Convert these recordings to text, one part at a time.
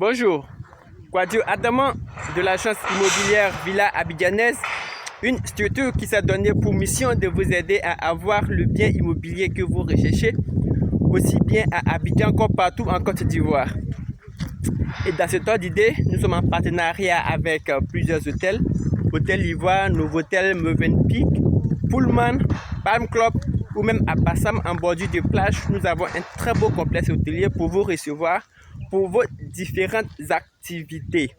Bonjour, Quadio Adamant de l'agence immobilière Villa Abidjanaise, une structure qui s'est donnée pour mission de vous aider à avoir le bien immobilier que vous recherchez, aussi bien à Abidjan qu'en partout en Côte d'Ivoire. Et dans cet ordre d'idée, nous sommes en partenariat avec plusieurs hôtels, Hôtel Ivoire, Novotel, Mövenpick, Pullman, Palm Club ou même à Bassam en bordure de plage. Nous avons un très beau complexe hôtelier pour vous recevoir pour vos différentes activités.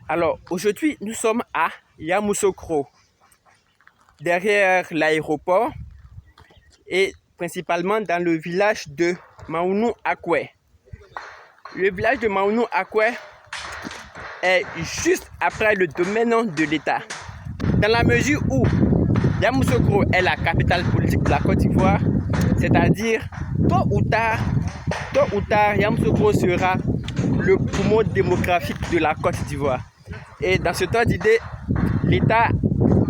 Alors aujourd'hui, nous sommes à Yamoussoukro, derrière l'aéroport et principalement dans le village de Maounou Akwe. Le village de Maounou Akwe est juste après le domaine de l'État. Dans la mesure où Yamoussoukro est la capitale politique de la Côte d'Ivoire, c'est-à-dire tôt ou tard, Yamoussoukro sera le poumon démographique de la Côte d'Ivoire. Et dans ce temps d'idée, l'État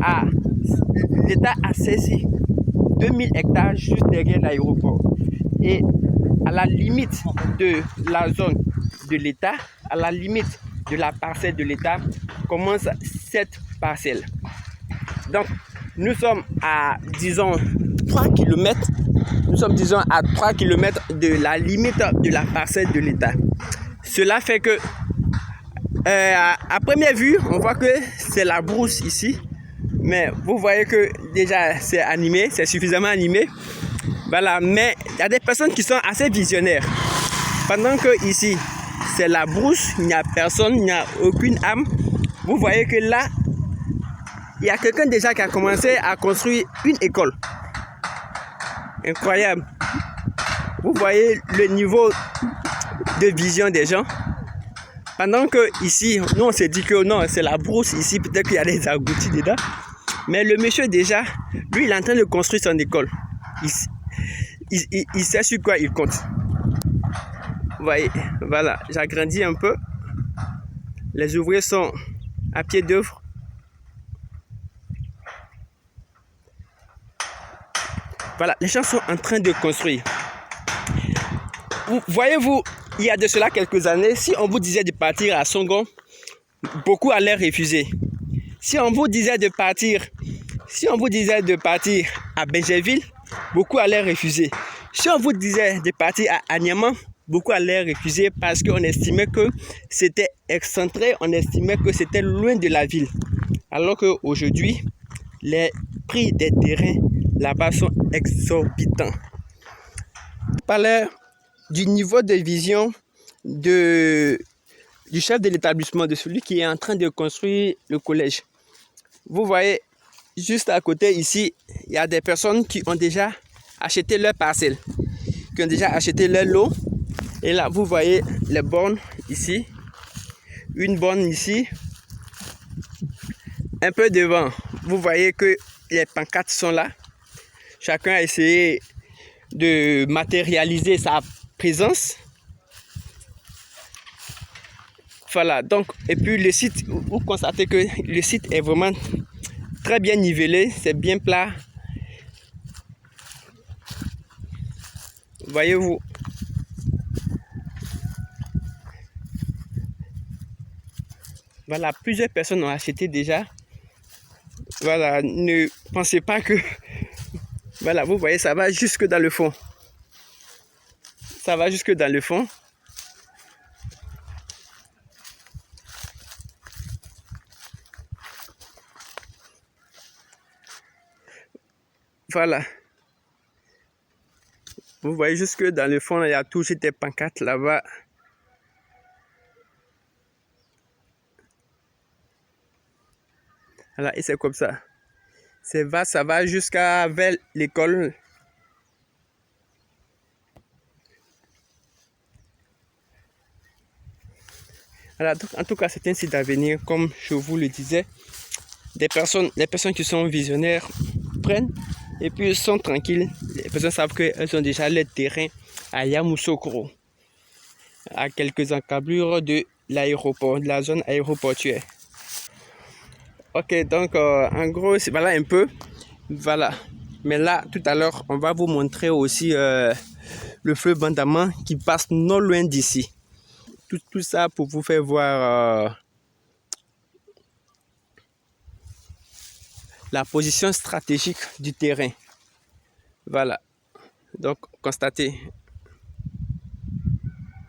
a saisi 2000 hectares juste derrière l'aéroport. Et à la limite de la zone de l'État, à la limite de la parcelle de l'État, commence cette parcelle. Donc, nous sommes à, disons, 3 km. Nous sommes, disons, à 3 km de la limite de la parcelle de l'État. Cela fait que, à première vue, on voit que c'est la brousse ici. Mais vous voyez que déjà, c'est animé, c'est suffisamment animé. Voilà, mais il y a des personnes qui sont assez visionnaires. Pendant que ici, c'est la brousse, il n'y a personne, il n'y a aucune âme. Vous voyez que là, il y a quelqu'un déjà qui a commencé à construire une école. Incroyable. Vous voyez le niveau de vision des gens. Pendant que ici, nous on s'est dit que non, c'est la brousse ici, peut-être qu'il y a des agoutis dedans. Mais le monsieur déjà, lui il est en train de construire son école. Il sait sur quoi il compte. Vous voyez, voilà, j'agrandis un peu. Les ouvriers sont à pied d'œuvre. Voilà, les gens sont en train de construire. Voyez-vous, il y a de cela quelques années, si on vous disait de partir à Songon, beaucoup allaient refuser. Si on vous disait de partir à Benjerville, beaucoup allaient refuser. Si on vous disait de partir à Agnaman, beaucoup allaient refuser parce qu'on estimait que c'était excentré, on estimait que c'était loin de la ville. Alors qu'aujourd'hui, les prix des terrains là-bas sont exorbitants. On parlait du niveau de vision du chef de l'établissement, de celui qui est en train de construire le collège. Vous voyez, juste à côté ici, il y a des personnes qui ont déjà acheté leur parcelle, qui ont déjà acheté leur lot. Et là, vous voyez les bornes ici, une borne ici, un peu devant. Vous voyez que les pancartes sont là. Chacun a essayé de matérialiser sa présence. Voilà, donc, et puis le site, vous constatez que le site est vraiment très bien nivelé, c'est bien plat. Voyez-vous. Voilà, plusieurs personnes ont acheté déjà. Voilà, ne pensez pas que... Voilà, vous voyez, ça va jusque dans le fond. Ça va jusque dans le fond. Voilà. Vous voyez jusque dans le fond, il y a toujours des pancartes là-bas. Voilà, et c'est comme ça. C'est vaste, ça va jusqu'à vers l'école. Voilà, donc en tout cas, c'est un site d'avenir, comme je vous le disais. Les personnes qui sont visionnaires prennent et puis sont tranquilles. Les personnes savent qu'elles ont déjà leur terrain à Yamoussoukro, à quelques encablures de l'aéroport, de la zone aéroportuaire. Ok, donc en gros, voilà un peu. Voilà. Mais là, tout à l'heure, on va vous montrer aussi le fleuve Bandama qui passe non loin d'ici. tout ça pour vous faire voir la position stratégique du terrain. Voilà. Donc, constatez.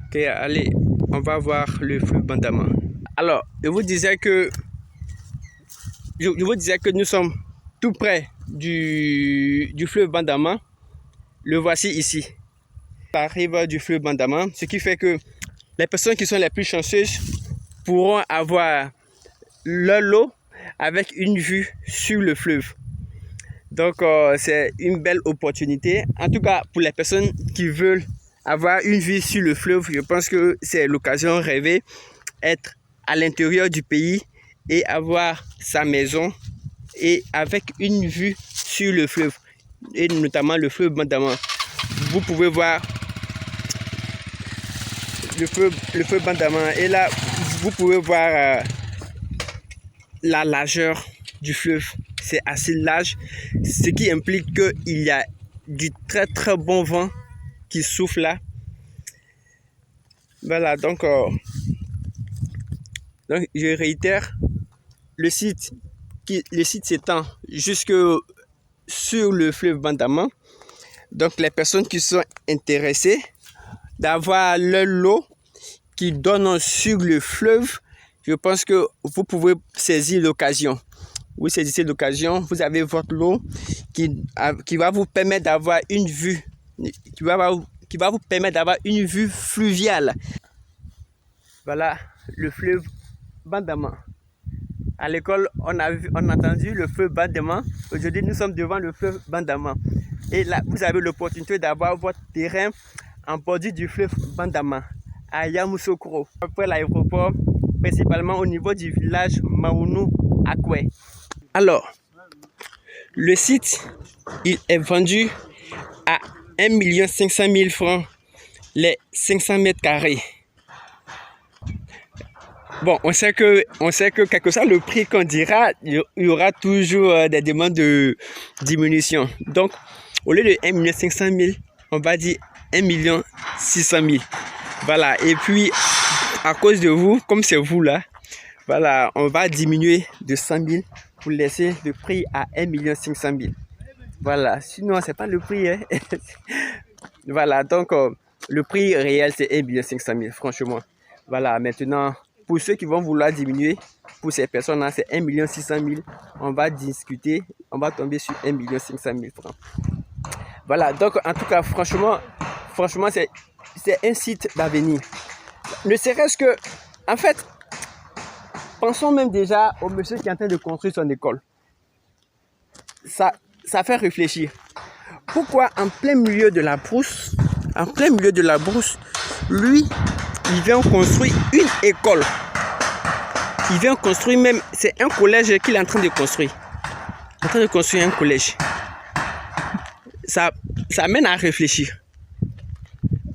Ok, allez, on va voir le fleuve Bandama. Alors, je vous disais que nous sommes tout près du fleuve Bandama. Le voici ici. La rive du fleuve Bandama, ce qui fait que les personnes qui sont les plus chanceuses pourront avoir leur lot avec une vue sur le fleuve. Donc, c'est une belle opportunité. En tout cas, pour les personnes qui veulent avoir une vue sur le fleuve, je pense que c'est l'occasion rêvée, être à l'intérieur du pays et avoir sa maison et avec une vue sur le fleuve, et notamment le fleuve Bandama. Vous pouvez voir le fleuve Bandama, et là, vous pouvez voir la largeur du fleuve. C'est assez large, ce qui implique qu'il y a du très très bon vent qui souffle là. Voilà, donc je réitère, le site s'étend jusque sur le fleuve Bandama. Donc les personnes qui sont intéressées d'avoir leur lot qui donne sur le fleuve, je pense que vous pouvez saisir l'occasion. Vous saisissez l'occasion, vous avez votre lot qui va vous permettre d'avoir une vue, qui va vous permettre d'avoir une vue fluviale. Voilà le fleuve Bandama. À l'école, on a entendu le fleuve Bandama. Aujourd'hui, nous sommes devant le fleuve Bandama. Et là, vous avez l'opportunité d'avoir votre terrain en bordure du fleuve Bandama, à Yamoussoukro, après l'aéroport, principalement au niveau du village Maounou Akwe. Alors, le site, il est vendu à 1 500 000 francs les 500 mètres carrés. Bon, on sait que quel que soit le prix qu'on dira, il y aura toujours des demandes de diminution. Donc, au lieu de 1 500 000, on va dire 1 600 000. Voilà, et puis, à cause de vous, comme c'est vous là, voilà, on va diminuer de 100 000 pour laisser le prix à 1 500 000. Voilà, sinon, c'est pas le prix. Hein. Voilà, donc, le prix réel, c'est 1 500 000, franchement. Voilà, maintenant, pour ceux qui vont vouloir diminuer, pour ces personnes-là, c'est 1 600 000. On va discuter, on va tomber sur 1 500 000 francs. Voilà, donc, en tout cas, franchement, c'est un site d'avenir. Ne serait-ce que, en fait, pensons même déjà au monsieur qui est en train de construire son école. Ça fait réfléchir. Pourquoi en plein milieu de la brousse, lui, il vient construire une école. Il vient construire même, c'est un collège qu'il est en train de construire. Il est en train de construire un collège. Ça mène à réfléchir.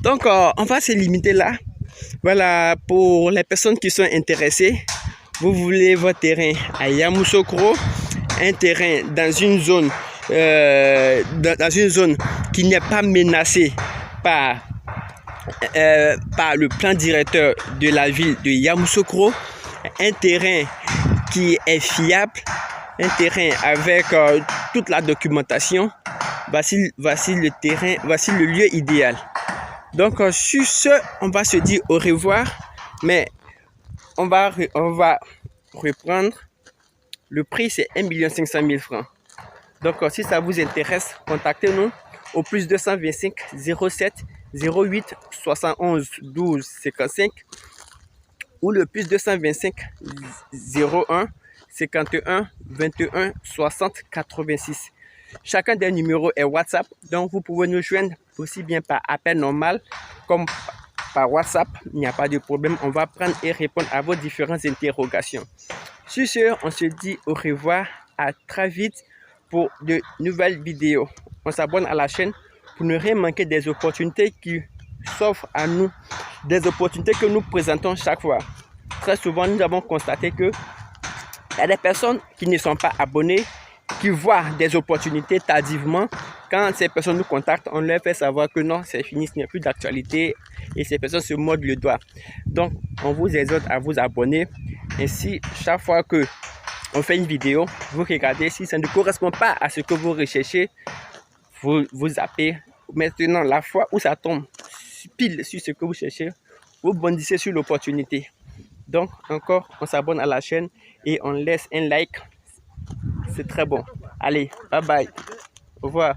Donc, on va se limiter là. Voilà, pour les personnes qui sont intéressées, vous voulez votre terrain à Yamoussoukro, un terrain dans une zone qui n'est pas menacée par le plan directeur de la ville de Yamoussoukro, un terrain qui est fiable, un terrain avec toute la documentation. Voici le terrain, voici le lieu idéal. Donc sur ce, on va se dire au revoir, mais on va reprendre. Le prix, c'est 1 500 000 francs. Donc si ça vous intéresse, contactez-nous au plus 225 07 08 71 12 55 ou le plus 225 01 51 21 60 86. Chacun des numéros est WhatsApp, donc vous pouvez nous joindre aussi bien par appel normal comme par WhatsApp. Il n'y a pas de problème, on va prendre et répondre à vos différentes interrogations. Sur ce, on se dit au revoir, à très vite pour de nouvelles vidéos. On s'abonne à la chaîne pour ne rien manquer des opportunités qui s'offrent à nous, des opportunités que nous présentons chaque fois. Très souvent, nous avons constaté que il y a des personnes qui ne sont pas abonnées, qui voient des opportunités tardivement quand ces personnes nous contactent, on leur fait savoir que non, c'est fini, ce n'est plus d'actualité et ces personnes se mordent le doigt. Donc, on vous exhorte à vous abonner. Ainsi, chaque fois que on fait une vidéo, vous regardez, si ça ne correspond pas à ce que vous recherchez, vous zappez. Maintenant, la fois où ça tombe pile sur ce que vous cherchez, vous bondissez sur l'opportunité. Donc, encore, on s'abonne à la chaîne et on laisse un like. C'est très bon. Allez, bye bye. Au revoir.